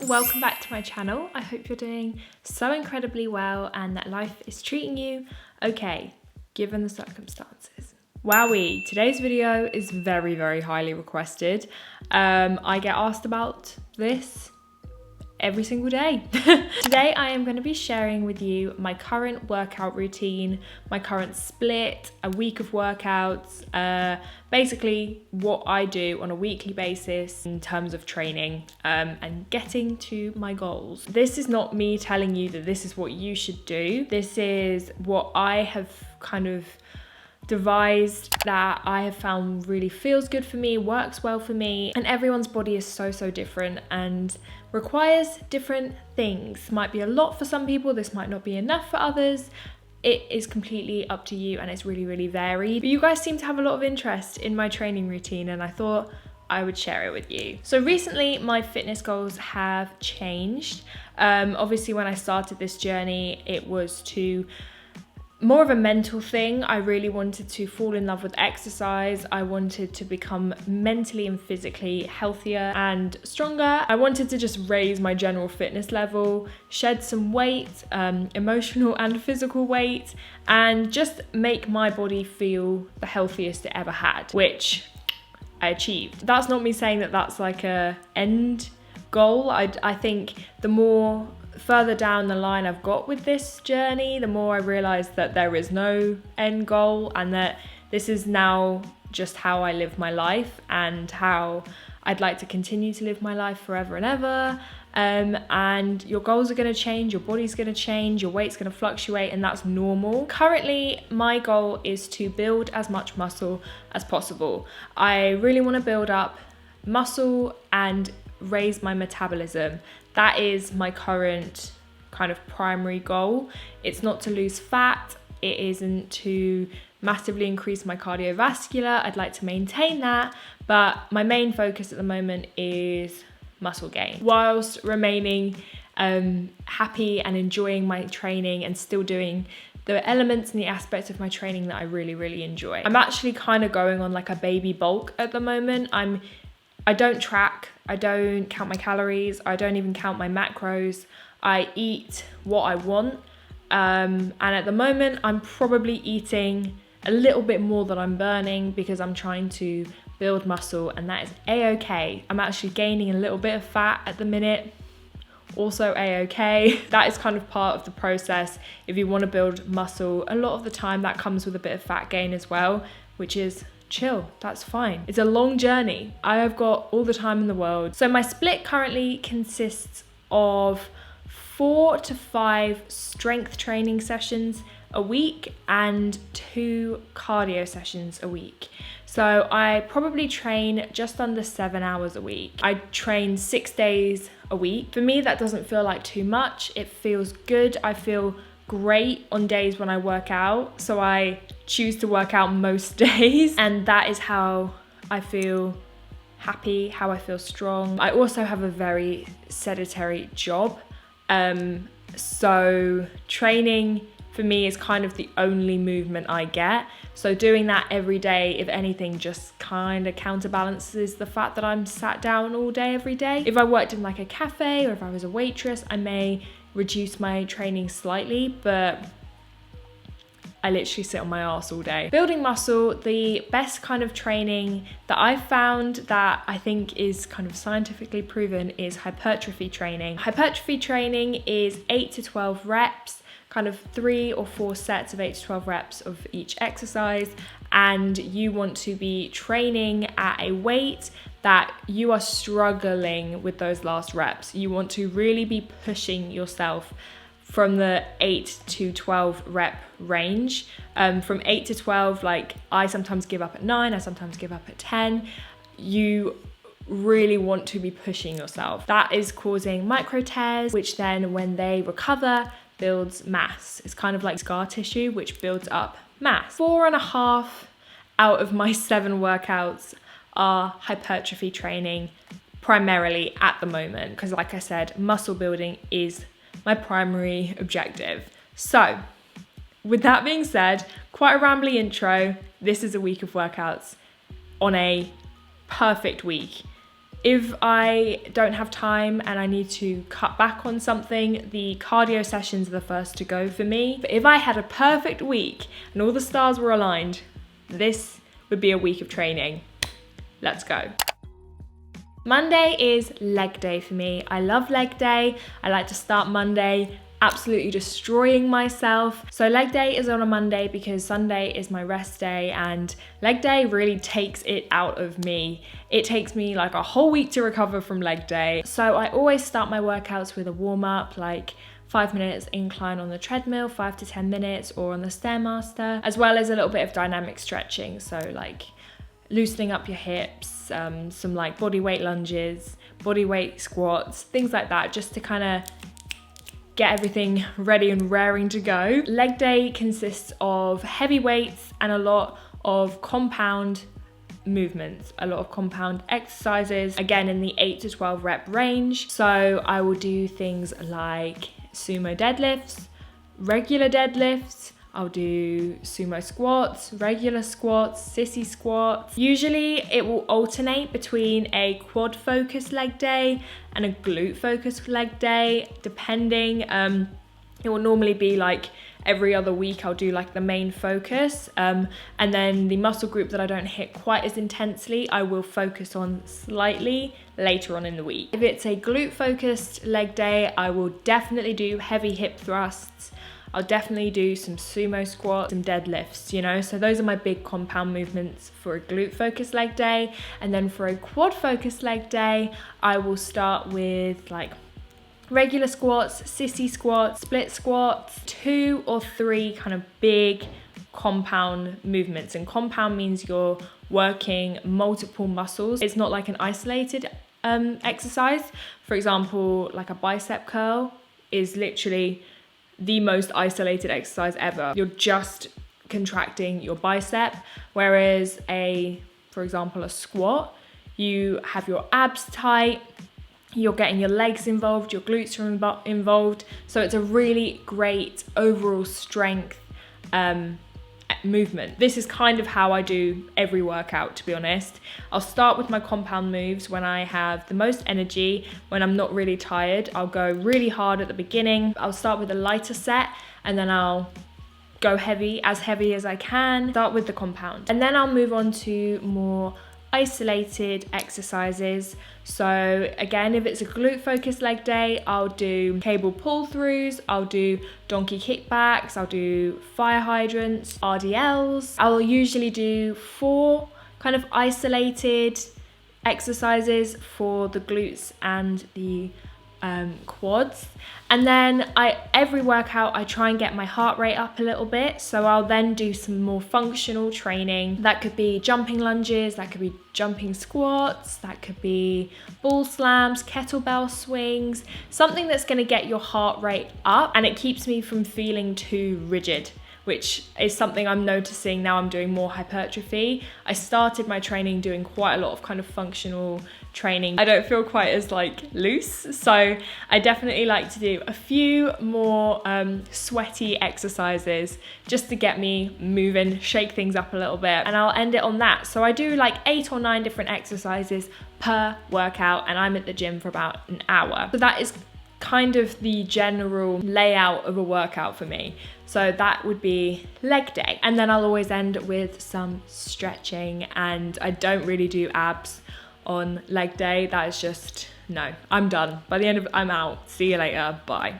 welcome back to my channel. I hope you're doing so incredibly well and that life is treating you okay, given the circumstances. Wowee, today's video is very, very highly requested. I get asked about this every single day. Today I am going to be sharing with you my current workout routine, my current split, a week of workouts, basically what I do on a weekly basis in terms of training and getting to my goals. This is not me telling you that this is what you should do. This is what I have kind of devised that I have found really feels good for me, works well for me, and everyone's body is so different and requires different things. Might be a lot for some people, this might not be enough for others. It is completely up to you and it's really varied. But you guys seem to have a lot of interest in my training routine and I thought I would share it with you. So recently my fitness goals have changed. Obviously when I started this journey, it was to more of a mental thing. I really wanted to fall in love with exercise. I wanted to become mentally and physically healthier and stronger. I wanted to just raise my general fitness level, shed some weight, emotional and physical weight, and just make my body feel the healthiest it ever had, which I achieved. That's not me saying that that's like a end goal. I think the more further down the line I've got with this journey, the more I realized that there is no end goal and that this is now just how I live my life and how I'd like to continue to live my life forever and ever. And your goals are going to change, your body's going to change, your weight's going to fluctuate, and that's normal. Currently, my goal is to build as much muscle as possible. I really want to build up muscle and raise my metabolism. That is my current kind of primary goal. It's not to lose fat. It isn't to massively increase my cardiovascular. I'd like to maintain that, but my main focus at the moment is muscle gain, whilst remaining happy and enjoying my training and still doing the elements and the aspects of my training that I really enjoy. I'm actually kind of going on like a baby bulk at the moment. I don't track, I don't count my calories, I don't even count my macros. I eat what I want. And at the moment, I'm probably eating a little bit more than I'm burning because I'm trying to build muscle, and that is a-okay. I'm actually gaining a little bit of fat at the minute, also a-okay. That is kind of part of the process. If you want to build muscle, a lot of the time that comes with a bit of fat gain as well, which is chill, that's fine. It's a long journey. I have got all the time in the world. So my split currently consists of 4 to 5 strength training sessions a week and 2 cardio sessions a week. So I probably train just under 7 hours a week. I train 6 days a week. For me, that doesn't feel like too much. It feels good. I feel great on days when I work out, so I choose to work out most days, and that is how I feel happy, how I feel strong. I also have a very sedentary job, so training for me is kind of the only movement I get, so doing that every day, if anything, just kind of counterbalances the fact that I'm sat down all day every day. If I worked in like a cafe or if I was a waitress, I may reduce my training slightly, but I literally sit on my arse all day. Building muscle, the best kind of training that I've found that I think is kind of scientifically proven is hypertrophy training. Hypertrophy training is 8 to 12 reps, kind of 3 or 4 sets of 8 to 12 reps of each exercise, and you want to be training at a weight that you are struggling with those last reps. You want to really be pushing yourself from the 8 to 12 rep range. From 8 to 12, like I sometimes give up at 9, I sometimes give up at 10. You really want to be pushing yourself. That is causing micro tears, which then when they recover, builds mass. It's kind of like scar tissue, which builds up mass. 4.5 out of my 7 workouts are hypertrophy training primarily at the moment, because like I said, muscle building is my primary objective. So with that being said, quite a rambly intro. This is a week of workouts on a perfect week. If I don't have time and I need to cut back on something, the cardio sessions are the first to go for me. But if I had a perfect week and all the stars were aligned, this would be a week of training. Let's go. Monday is leg day for me. I love leg day. I like to start Monday absolutely destroying myself. So leg day is on a Monday because Sunday is my rest day, and leg day really takes it out of me. It takes me like a whole week to recover from leg day. So I always start my workouts with a warm up, like 5 minutes incline on the treadmill, 5 to 10 minutes, or on the Stairmaster, as well as a little bit of dynamic stretching. So like loosening up your hips, some like body weight lunges, body weight squats, things like that, just to kind of get everything ready and raring to go. Leg day consists of heavy weights and a lot of compound movements, a lot of compound exercises, again in the 8 to 12 rep range. So I will do things like sumo deadlifts, regular deadlifts, I'll do sumo squats, regular squats, sissy squats. Usually it will alternate between a quad focused leg day and a glute focused leg day, depending. It will normally be like every other week I'll do like the main focus, and then the muscle group that I don't hit quite as intensely, I will focus on slightly later on in the week. If it's a glute focused leg day, I will definitely do heavy hip thrusts. I'll definitely do some sumo squats, some deadlifts, you know? So those are my big compound movements for a glute focused leg day. And then for a quad focused leg day, I will start with like regular squats, sissy squats, split squats, 2 or 3 kind of big compound movements. And compound means you're working multiple muscles. It's not like an isolated exercise. For example, like a bicep curl is literally the most isolated exercise ever. You're just contracting your bicep, whereas for example, a squat, you have your abs tight, you're getting your legs involved, your glutes are involved. So it's a really great overall strength movement. This is kind of how I do every workout, to be honest. I'll start with my compound moves when I have the most energy, when I'm not really tired. I'll go really hard at the beginning. I'll start with a lighter set and then I'll go heavy as I can. Start with the compound. And then I'll move on to more isolated exercises. So again, if it's a glute focused leg day, I'll do cable pull throughs, I'll do donkey kickbacks, I'll do fire hydrants, RDLs. I'll usually do 4 kind of isolated exercises for the glutes and the quads. And then every workout I try and get my heart rate up a little bit, so I'll then do some more functional training. That could be jumping lunges, that could be jumping squats, that could be ball slams, kettlebell swings, something that's going to get your heart rate up and it keeps me from feeling too rigid, which is something I'm noticing now I'm doing more hypertrophy. I started my training doing quite a lot of kind of functional training. I don't feel quite as like loose, so I definitely like to do a few more sweaty exercises just to get me moving, shake things up a little bit, and I'll end it on that. So I do like 8 or 9 different exercises per workout and I'm at the gym for about an hour. So that is kind of the general layout of a workout for me. So that would be leg day. And then I'll always end with some stretching, and I don't really do abs on leg day. That is just, no, I'm done. By the end of it, I'm out. See you later, bye.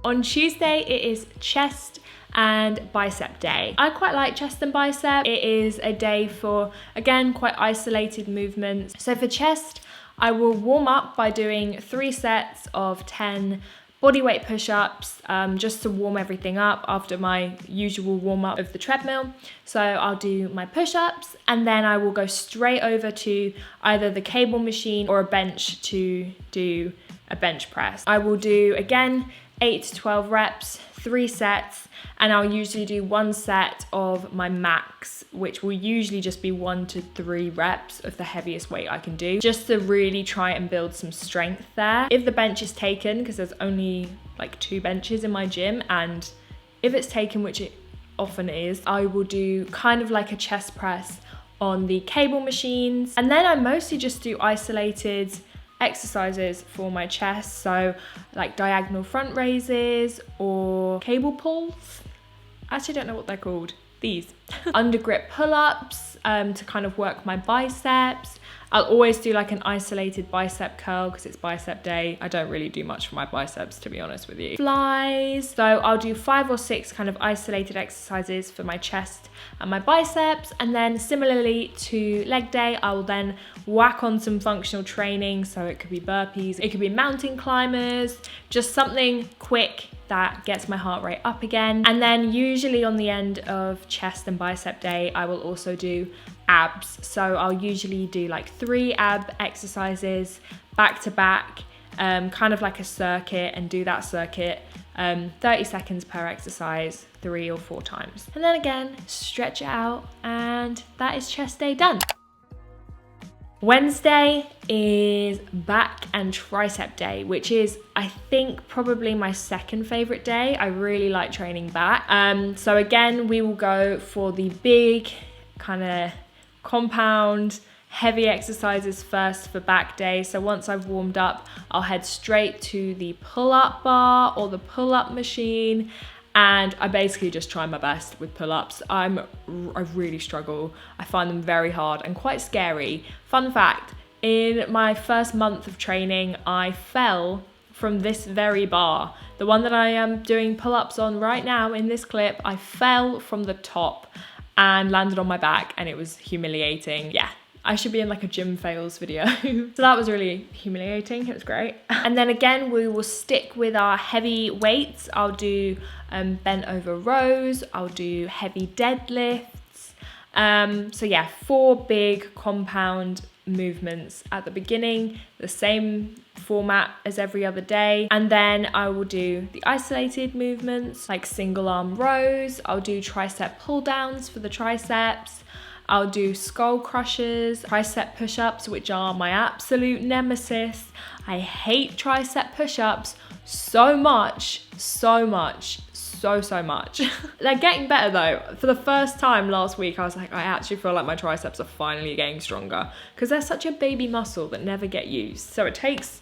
On Tuesday, it is chest and bicep day. I quite like chest and bicep. It is a day for, again, quite isolated movements. So for chest, I will warm up by doing 3 sets of 10 bodyweight push-ups, just to warm everything up after my usual warm-up of the treadmill. So I'll do my push-ups and then I will go straight over to either the cable machine or a bench to do a bench press. I will do, again, 8 to 12 reps, 3 sets, and I'll usually do 1 set of my max, which will usually just be 1 to 3 reps of the heaviest weight I can do, just to really try and build some strength there. If the bench is taken, because there's only like 2 benches in my gym, and if it's taken, which it often is, I will do kind of like a chest press on the cable machines. And then I mostly just do isolated exercises for my chest, so like diagonal front raises or cable pulls. I actually don't know what they're called. These. Under grip pull-ups to kind of work my biceps. I'll always do like an isolated bicep curl because it's bicep day. I don't really do much for my biceps, to be honest with you. Flies. So I'll do 5 or 6 kind of isolated exercises for my chest and my biceps. And then similarly to leg day, I will then whack on some functional training. So it could be burpees, it could be mountain climbers, just something quick that gets my heart rate up again. And then usually on the end of chest and bicep day, I will also do abs. So I'll usually do like 3 ab exercises back to back, kind of like a circuit, and do that circuit 30 seconds per exercise 3 or 4 times. And then again, stretch it out, and that is chest day done. Wednesday is back and tricep day, which is, I think, probably my second favorite day. I really like training back. So again, we will go for the big kind of compound heavy exercises first for back day. So once I've warmed up, I'll head straight to the pull-up bar or the pull-up machine. And I basically just try my best with pull-ups. I really struggle. I find them very hard and quite scary. Fun fact, in my first month of training, I fell from this very bar. The one that I am doing pull-ups on right now in this clip, I fell from the top and landed on my back, and it was humiliating. Yeah. I should be in like a gym fails video. So that was really humiliating. It was great. And then again, we will stick with our heavy weights. I'll do bent over rows. I'll do heavy deadlifts. So yeah, 4 big compound movements at the beginning, the same format as every other day. And then I will do the isolated movements like single arm rows. I'll do tricep pull downs for the triceps. I'll do skull crushers, tricep push-ups, which are my absolute nemesis. I hate tricep push-ups so much. They're getting better though. For the first time last week, I was like, I actually feel like my triceps are finally getting stronger, because they're such a baby muscle that never get used. So it takes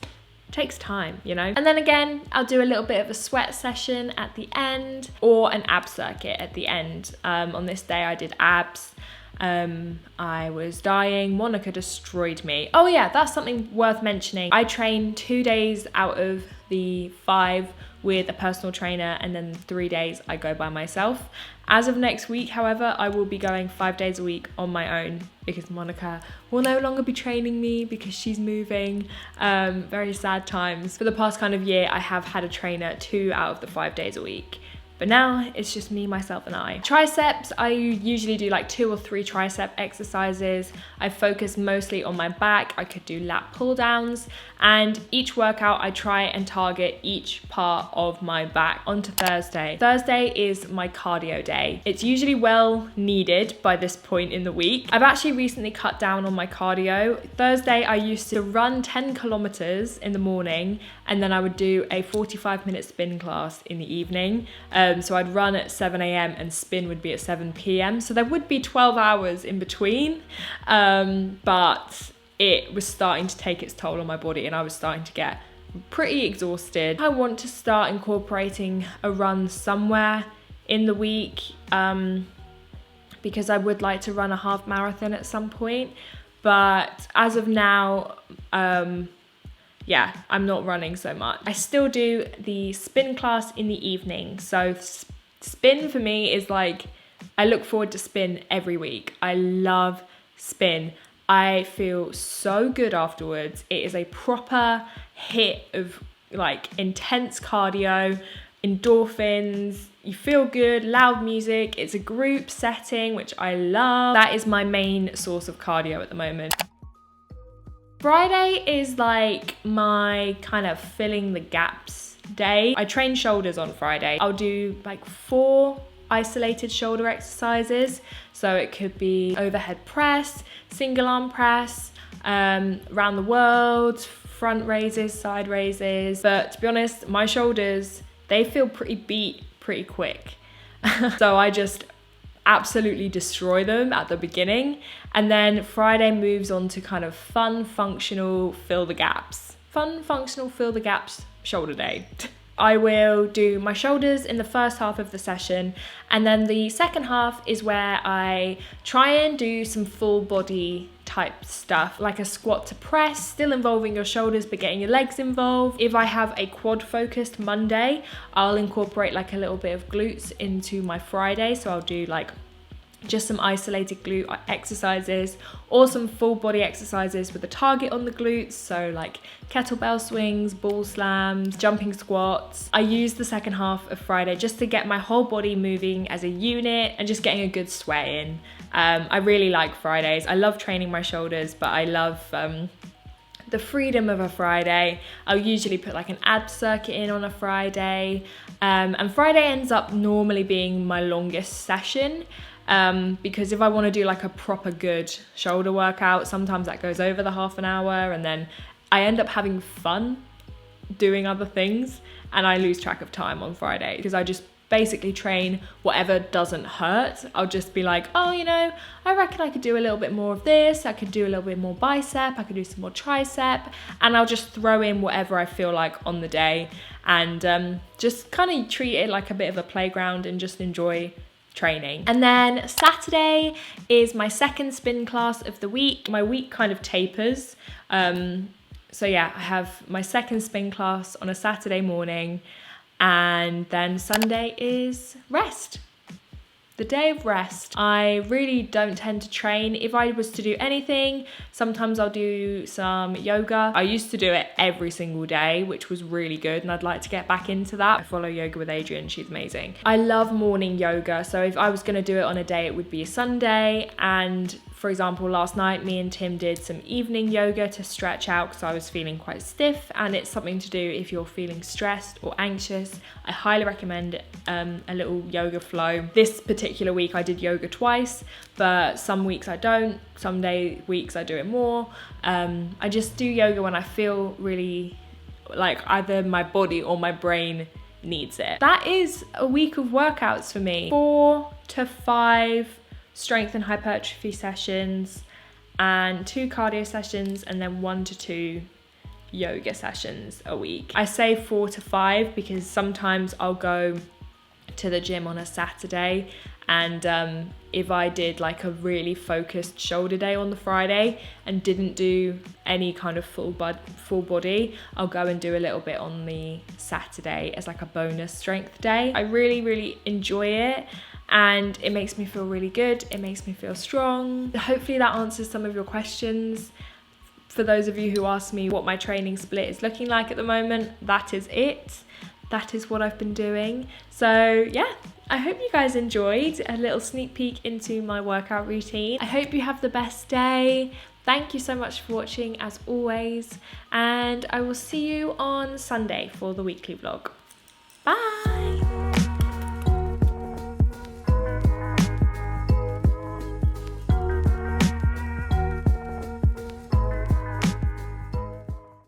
time, you know? And then again, I'll do a little bit of a sweat session at the end, or an ab circuit at the end. On this day, I did abs. I was dying. Monica destroyed me. Oh yeah, that's something worth mentioning. I train 2 days out of the 5 with a personal trainer, and then 3 days I go by myself. As of next week, however, I will be going 5 days a week on my own, because Monica will no longer be training me because she's moving. Very sad times. For the past kind of year, I have had a trainer 2 out of the 5 days a week. But now it's just me, myself, and I. Triceps, I usually do like 2 or 3 tricep exercises. I focus mostly on my back. I could do lat pull downs, and each workout I try and target each part of my back. Onto Thursday. Thursday is my cardio day. It's usually well needed by this point in the week. I've actually recently cut down on my cardio. Thursday, I used to run 10 kilometers in the morning, and then I would do a 45-minute spin class in the evening. So I'd run at 7 a.m. and spin would be at 7 p.m. So there would be 12 hours in between, but it was starting to take its toll on my body, and I was starting to get pretty exhausted. I want to start incorporating a run somewhere in the week, because I would like to run a half marathon at some point. But as of now, yeah, I'm not running so much. I still do the spin class in the evening. So spin for me is like, I look forward to spin every week. I love spin. I feel so good afterwards. It is a proper hit of like intense cardio, endorphins, you feel good, loud music. It's a group setting, which I love. That is my main source of cardio at the moment. Friday is like my kind of filling the gaps day. I train shoulders on Friday. I'll do like 4 isolated shoulder exercises. So it could be overhead press, single arm press, round the world, front raises, side raises. But to be honest, my shoulders, they feel pretty beat pretty quick. So I just absolutely destroy them at the beginning. And then Friday moves on to kind of fun, functional, fill the gaps. Fun, functional, fill the gaps shoulder day. I will do my shoulders in the first half of the session, and then the second half is where I try and do some full body type stuff, like a squat to press, still involving your shoulders but getting your legs involved. If I have a quad focused Monday, I'll incorporate like a little bit of glutes into my Friday, so I'll do like just some isolated glute exercises or some full body exercises with a target on the glutes, so like kettlebell swings, ball slams, jumping squats. I use the second half of Friday just to get my whole body moving as a unit and just getting a good sweat in. I really like Fridays. I love training my shoulders, but I love the freedom of a Friday. I'll usually put like an ab circuit in on a Friday, and Friday ends up normally being my longest session. Because if I want to do like a proper good shoulder workout, sometimes that goes over the half an hour, and then I end up having fun doing other things and I lose track of time on Friday because I just basically train whatever doesn't hurt. I'll just be like, oh, you know, I reckon I could do a little bit more of this, I could do a little bit more bicep, I could do some more tricep, and I'll just throw in whatever I feel like on the day, and just kind of treat it like a bit of a playground and just enjoy training. And then Saturday is my second spin class of the week. My week kind of tapers. So yeah, I have my second spin class on a Saturday morning, and then Sunday is rest. The day of rest. I really don't tend to train. If I was to do anything, sometimes I'll do some yoga. I used to do it every single day, which was really good, and I'd like to get back into that. I follow Yoga with Adrian, she's amazing. I love morning yoga, so if I was gonna do it on a day, it would be a Sunday. And for example, last night, me and Tim did some evening yoga to stretch out because I was feeling quite stiff, and it's something to do if you're feeling stressed or anxious. I highly recommend a little yoga flow. This particular week I did yoga twice, but some weeks I don't. Some weeks I do it more. I just do yoga when I feel really like either my body or my brain needs it. That is a week of workouts for me. 4 to 5 strength and hypertrophy sessions and 2 cardio sessions, and then 1 to 2 yoga sessions a week. I say 4 to 5 because sometimes I'll go to the gym on a Saturday, and if I did like a really focused shoulder day on the Friday and didn't do any kind of full body, I'll go and do a little bit on the Saturday as like a bonus strength day. I really enjoy it, and it makes me feel really good. It makes me feel strong. Hopefully that answers some of your questions. For those of you who ask me what my training split is looking like at the moment, that is it. That is what I've been doing. So yeah, I hope you guys enjoyed a little sneak peek into my workout routine. I hope you have the best day. Thank you so much for watching as always, and I will see you on Sunday for the weekly vlog. Bye.